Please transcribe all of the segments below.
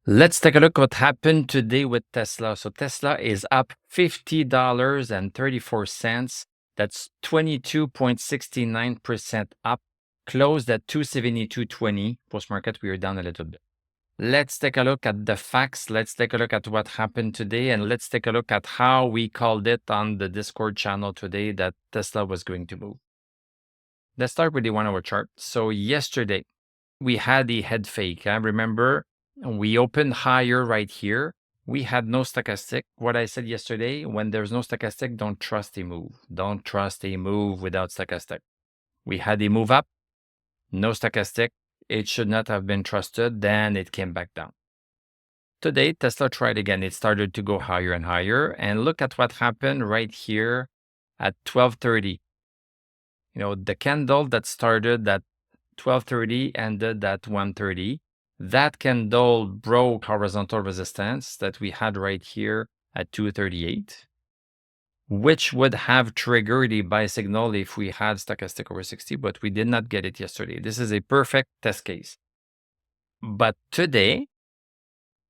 Let's take a look what happened today with Tesla. So Tesla is up $50.34. That's 22.69% up. Closed at 272.20. Post-market, we are down a little bit. Let's take a look at the facts. Let's take a look at what happened today. And let's take a look at how we called it on the Discord channel today that Tesla was going to move. Let's start with the 1-hour chart. So yesterday, we had the head fake. I remember we opened higher right here. We had no stochastic. What I said yesterday, when there's no stochastic, don't trust a move. Don't trust a move without stochastic. We had a move up, no stochastic. It should not have been trusted. Then it came back down. Today, Tesla tried again. It started to go higher and higher. And look at what happened right here at 12:30. The candle that started at 12:30 ended at 1:30. That candle broke horizontal resistance that we had right here at 238, which would have triggered a buy signal if we had stochastic over 60, but we did not get it yesterday. This is a perfect test case. But today,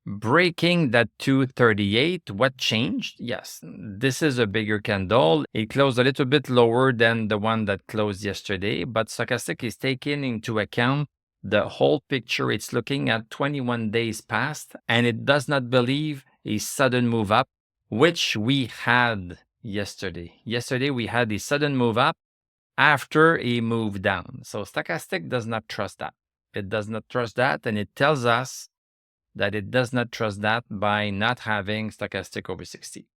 breaking that 238, what changed? Yes, this is a bigger candle. It closed a little bit lower than the one that closed yesterday, but Stochastic is taking into account the whole picture. It's looking at 21 days past, and it does not believe a sudden move up, which we had yesterday. Yesterday, we had a sudden move up after a move down. So Stochastic does not trust that. It does not trust that, and it tells us that it does not trust that by not having stochastic over 60.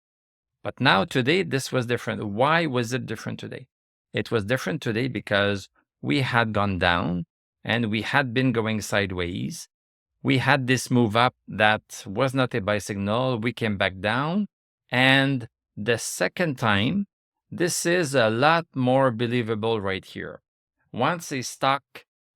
But now today, this was different. Why was it different today? It was different today because we had gone down and we had been going sideways. We had this move up that was not a buy signal. We came back down. And the second time, this is a lot more believable right here. Once a stock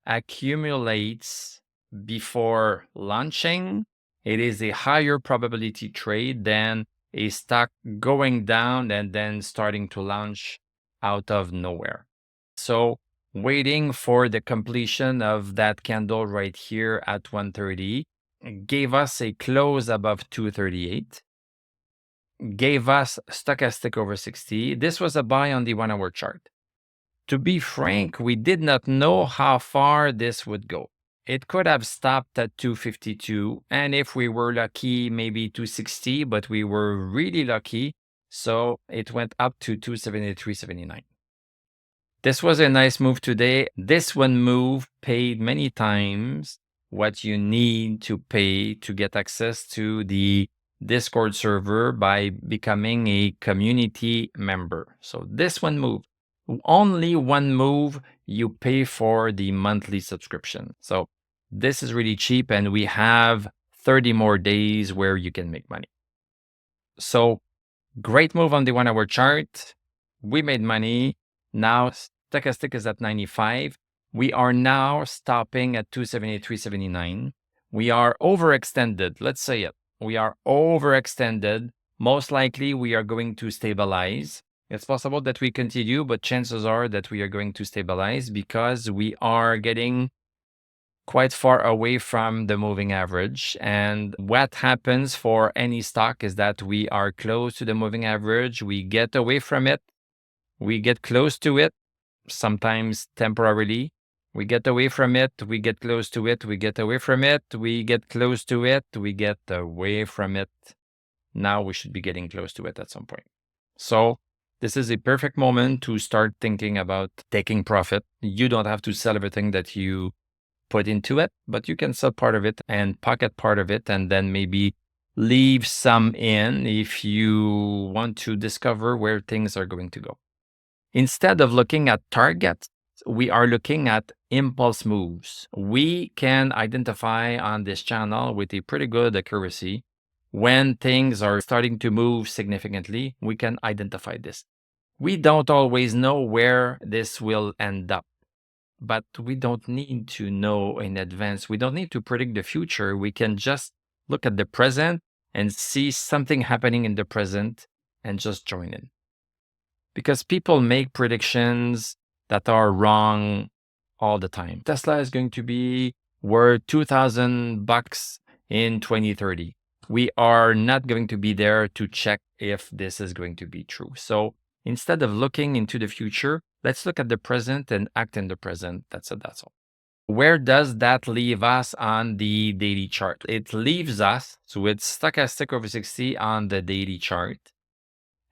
accumulates before launching, it is a higher probability trade than a stock going down and then starting to launch out of nowhere. So waiting for the completion of that candle right here at 130 gave us a close above 238, gave us stochastic over 60. This was a buy on the 1-hour chart. To be frank, we did not know how far this would go. It could have stopped at 252, and if we were lucky, maybe 260, but we were really lucky, so it went up to 273.79. This was a nice move today. This one move paid many times what you need to pay to get access to the Discord server by becoming a community member. So this one move, only one move, you pay for the monthly subscription. So this is really cheap, and we have 30 more days where you can make money. So great move on the 1-hour chart. We made money. Now stochastic is at 95. We are now stopping at 273.79. We are overextended. Let's say it. We are overextended. Most likely we are going to stabilize. It's possible that we continue, but chances are that we are going to stabilize because we are getting quite far away from the moving average. And what happens for any stock is that we are close to the moving average. We get away from it. We get close to it, sometimes temporarily. We get away from it. We get close to it. We get away from it. We get close to it. We get away from it. Now we should be getting close to it at some point. So this is a perfect moment to start thinking about taking profit. You don't have to sell everything that you put into it, but you can sell part of it and pocket part of it, and then maybe leave some in if you want to discover where things are going to go. Instead of looking at targets, we are looking at impulse moves. We can identify on this channel with a pretty good accuracy when things are starting to move significantly. We can identify this. We don't always know where this will end up, but we don't need to know in advance. We don't need to predict the future. We can just look at the present and see something happening in the present and just join in. Because people make predictions that are wrong all the time. Tesla is going to be worth $2,000 in 2030. We are not going to be there to check if this is going to be true. So instead of looking into the future, let's look at the present and act in the present. That's all. Where does that leave us on the daily chart? It leaves us with stochastic over 60 on the daily chart.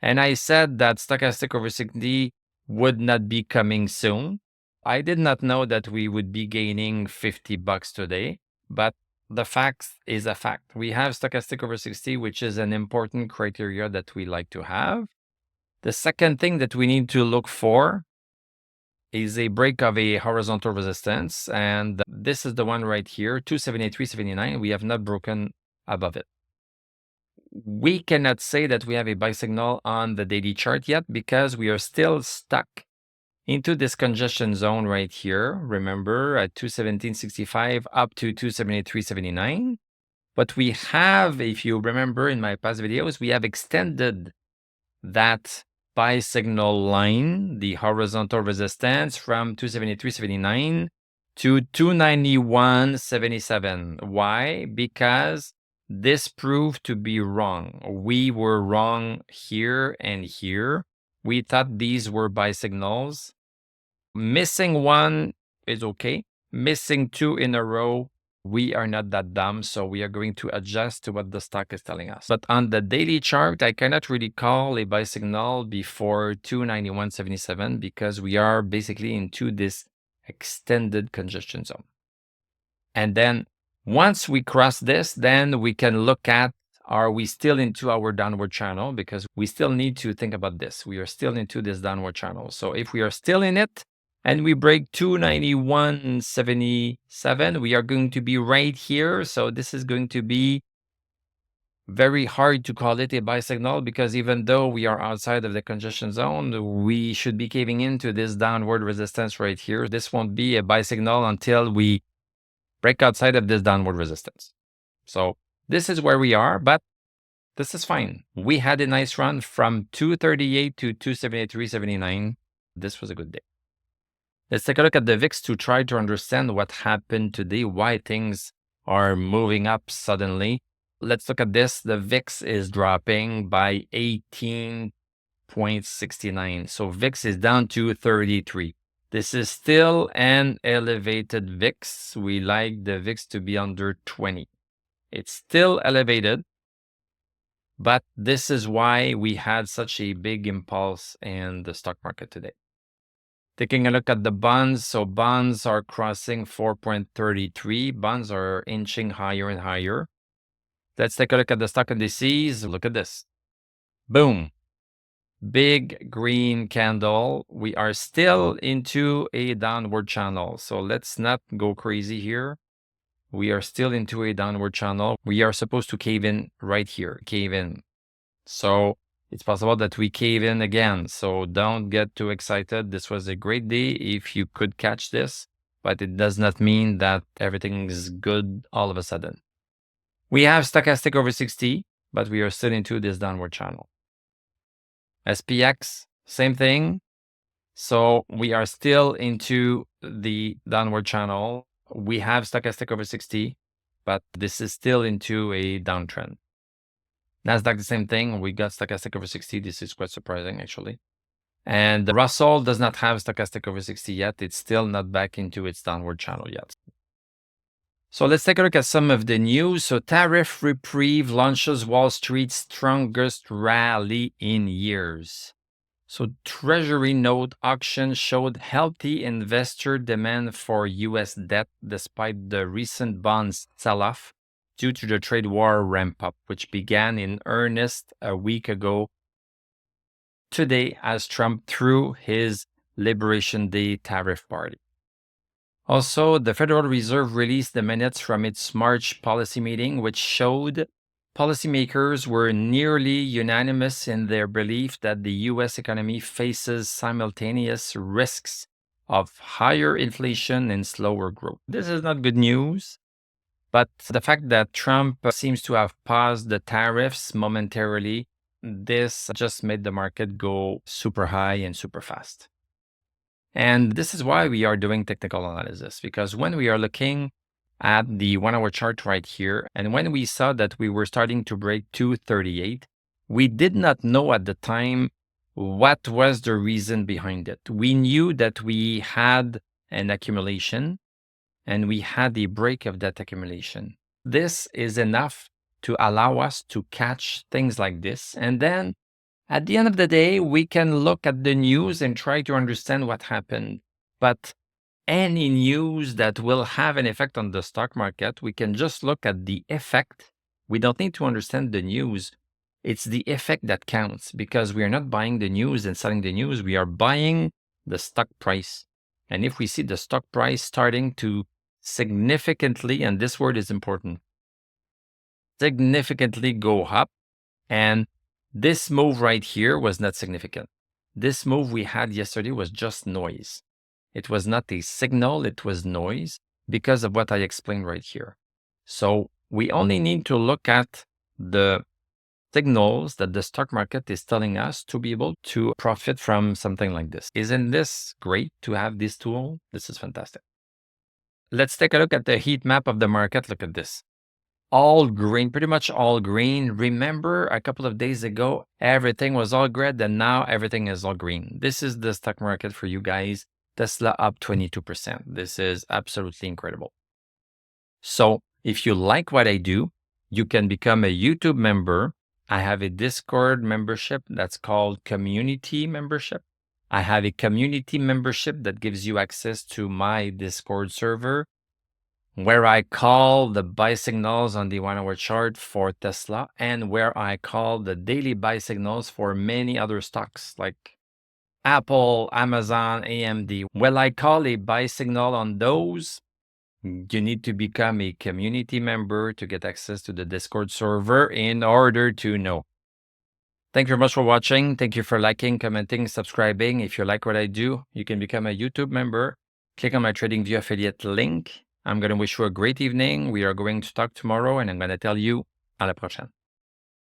And I said that stochastic over 60 would not be coming soon. I did not know that we would be gaining $50 today, but the fact is a fact. We have stochastic over 60, which is an important criteria that we like to have. The second thing that we need to look for is a break of a horizontal resistance. And this is the one right here, 278.379. We have not broken above it. We cannot say that we have a buy signal on the daily chart yet because we are still stuck into this congestion zone right here. Remember, at 217.65 up to 278.379. But we have, if you remember in my past videos, we have extended that buy signal line, the horizontal resistance, from 273.79 to 291.77. Why? Because this proved to be wrong. We were wrong here and here. We thought these were buy signals. Missing one is okay. Missing two in a row, we are not that dumb, so we are going to adjust to what the stock is telling us. But on the daily chart, I cannot really call a buy signal before 291.77 because we are basically into this extended congestion zone. And then once we cross this, then we can look at, are we still into our downward channel? Because we still need to think about this. We are still into this downward channel. So if we are still in it, and we break 291.77, we are going to be right here. So this is going to be very hard to call it a buy signal because even though we are outside of the congestion zone, we should be caving into this downward resistance right here. This won't be a buy signal until we break outside of this downward resistance. So this is where we are, but this is fine. We had a nice run from 238 to 273.79. This was a good day. Let's take a look at the VIX to try to understand what happened today, why things are moving up suddenly. Let's look at this. The VIX is dropping by 18.69. So VIX is down to 33. This is still an elevated VIX. We like the VIX to be under 20. It's still elevated, but this is why we had such a big impulse in the stock market today. Taking a look at the bonds. So bonds are crossing 4.33. Bonds are inching higher and higher. Let's take a look at the stock indices. Look at this. Boom. Big green candle. We are still into a downward channel. So let's not go crazy here. We are still into a downward channel. We are supposed to cave in right here. Cave in. So it's possible that we cave in again. So don't get too excited. This was a great day if you could catch this, but it does not mean that everything is good all of a sudden. We have stochastic over 60, but we are still into this downward channel. SPX, same thing. So we are still into the downward channel. We have stochastic over 60, but this is still into a downtrend. Nasdaq, the same thing. We got stochastic over 60. This is quite surprising, actually. And the Russell does not have stochastic over 60 yet. It's still not back into its downward channel yet. So let's take a look at some of the news. So tariff reprieve launches Wall Street's strongest rally in years. So Treasury note auction showed healthy investor demand for U.S. debt despite the recent bonds sell-off due to the trade war ramp-up, which began in earnest a week ago today as Trump threw his Liberation Day tariff party. Also, the Federal Reserve released the minutes from its March policy meeting, which showed policymakers were nearly unanimous in their belief that the U.S. economy faces simultaneous risks of higher inflation and slower growth. This is not good news, but the fact that Trump seems to have paused the tariffs momentarily, this just made the market go super high and super fast. And this is why we are doing technical analysis, because when we are looking at the 1 hour chart right here. And when we saw that we were starting to break 238, we did not know at the time what was the reason behind it. We knew that we had an accumulation and we had a break of that accumulation. This is enough to allow us to catch things like this. And then at the end of the day, we can look at the news and try to understand what happened. But any news that will have an effect on the stock market, we can just look at the effect. We don't need to understand the news. It's the effect that counts, because we are not buying the news and selling the news. We are buying the stock price. And if we see the stock price starting to significantly, and this word is important, significantly go up, and this move right here was not significant. This move we had yesterday was just noise. It was not a signal, it was noise because of what I explained right here. So we only need to look at the signals that the stock market is telling us to be able to profit from something like this. Isn't this great to have this tool? This is fantastic. Let's take a look at the heat map of the market. Look at this. All green, pretty much all green. Remember a couple of days ago, everything was all red, and now everything is all green. This is the stock market for you guys. Tesla up 22%. This is absolutely incredible. So if you like what I do, you can become a YouTube member. I have a Discord membership that's called Community Membership. I have a community membership that gives you access to my Discord server, where I call the buy signals on the 1 hour chart for Tesla, and where I call the daily buy signals for many other stocks like Apple, Amazon, AMD. Well, I call a buy signal on those. You need to become a community member to get access to the Discord server in order to know. Thank you very much for watching. Thank you for liking, commenting, subscribing. If you like what I do, you can become a YouTube member. Click on my TradingView affiliate link. I'm going to wish you a great evening. We are going to talk tomorrow, and I'm going to tell you à la prochaine.